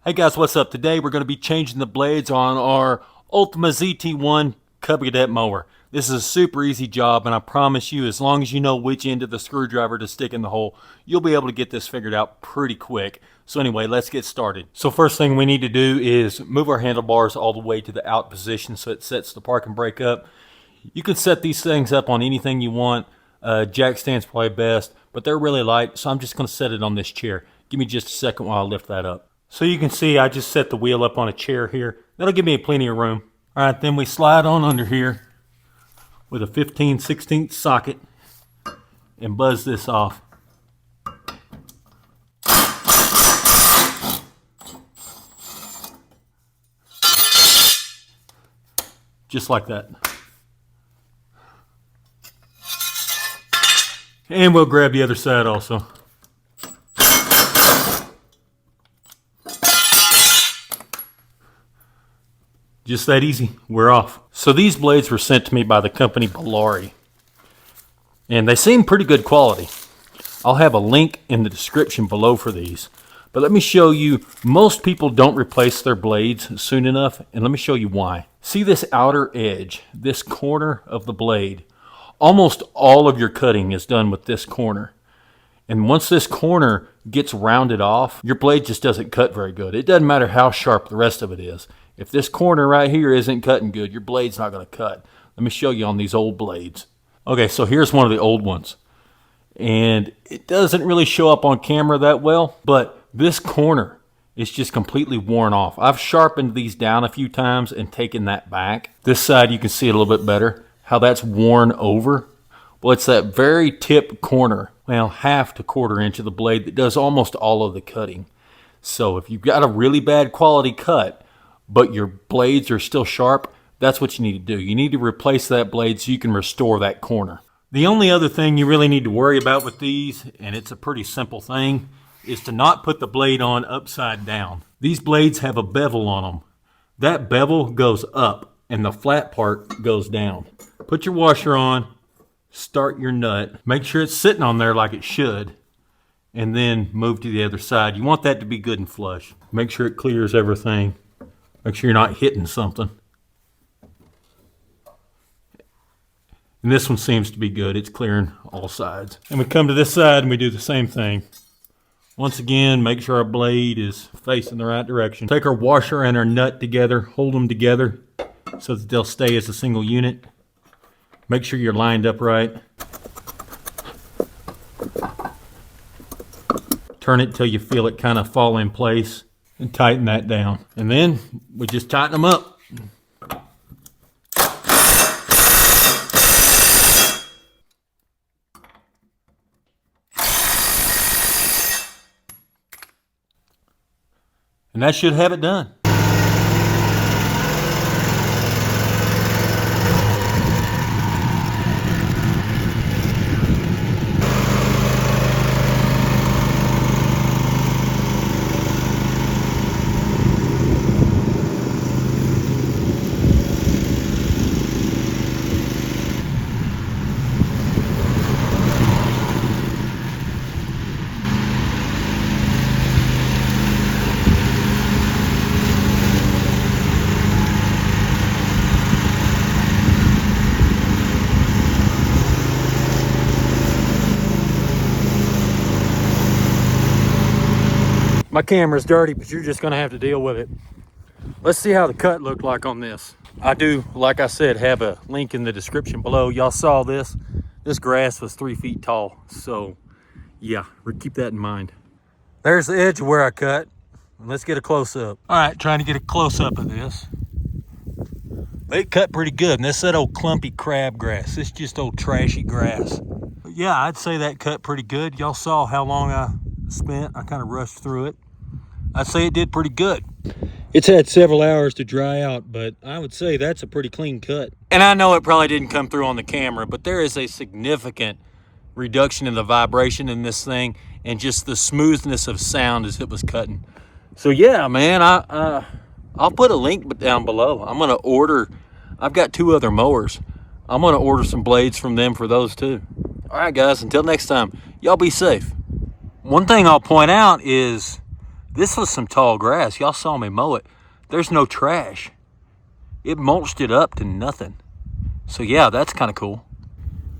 Hey guys, what's up? Today we're going to be changing the blades on our Ultima ZT1 Cub Cadet mower. This is a super easy job, and I promise you, as long as you know which end of the screwdriver to stick in the hole, you'll be able to get this figured out pretty quick. So anyway, let's get started. So first thing we need to do is move our handlebars all the way to the out position so it sets the parking brake up. You can set these things up on anything you want. Jack stand's probably best, but they're really light, so I'm just going to set it on this chair. Give me just a second while I lift that up. So you can see I just set the wheel up on a chair here. That'll give me plenty of room. All right, then we slide on under here with a 15/16 socket and buzz this off. Just like that. And we'll grab the other side also. Just that easy. We're off. So these blades were sent to me by the company BAAM, and they seem pretty good quality. I'll have a link in the description below for these. But let me show you, most people don't replace their blades soon enough, and let me show you why. See this outer edge, this corner of the blade? Almost all of your cutting is done with this corner. And once this corner gets rounded off, your blade just doesn't cut very good. It doesn't matter how sharp the rest of it is. If this corner right here isn't cutting good, your blade's not going to cut. Let me show you on these old blades. Okay, so here's one of the old ones. And it doesn't really show up on camera that well, but this corner is just completely worn off. I've sharpened these down a few times and taken that back. This side you can see it a little bit better, how that's worn over. Well, it's that very tip corner, well, half to quarter inch of the blade that does almost all of the cutting. So if you've got a really bad quality cut, but your blades are still sharp, that's what you need to do. You need to replace that blade so you can restore that corner. The only other thing you really need to worry about with these, and it's a pretty simple thing, is to not put the blade on upside down. These blades have a bevel on them. That bevel goes up and the flat part goes down. Put your washer on, start your nut, make sure it's sitting on there like it should, and then move to the other side. You want that to be good and flush. Make sure it clears everything. Make sure you're not hitting something. And this one seems to be good. It's clearing all sides. And we come to this side and we do the same thing. Once again, make sure our blade is facing the right direction. Take our washer and our nut together, hold them together so that they'll stay as a single unit. Make sure you're lined up right. Turn it till you feel it kind of fall in place. And tighten that down. And then we just tighten them up. And that should have it done. My camera's dirty, but you're just gonna have to deal with it. Let's see how the cut looked like on this. I do, like I said, have a link in the description below. Y'all saw this. This grass was 3 feet tall. So yeah, keep that in mind. There's the edge of where I cut. Let's get a close-up. All right, trying to get a close-up of this. It cut pretty good, and that's that old clumpy crabgrass. It's just old trashy grass. But yeah, I'd say that cut pretty good. Y'all saw how long I spent. I kind of rushed through it. I'd say it did pretty good. It's had several hours to dry out, but I would say that's a pretty clean cut. And I know it probably didn't come through on the camera, but there is a significant reduction in the vibration in this thing and just the smoothness of sound as it was cutting. So yeah, man, I'll put a link down below. I'm gonna order, I've got 2 other mowers. I'm gonna order some blades from them for those too. All right, guys, until next time, y'all be safe. One thing I'll point out is This was some tall grass. Y'all saw me mow it. There's no trash. It mulched it up to nothing. So yeah, that's kind of cool.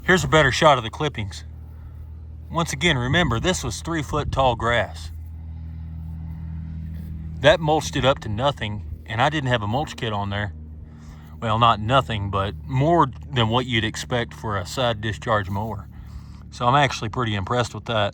Here's a better shot of the clippings. Once again, remember, this was 3 foot tall grass. That mulched it up to nothing, and I didn't have a mulch kit on there. Well, not nothing, but more than what you'd expect for a side discharge mower. So I'm actually pretty impressed with that.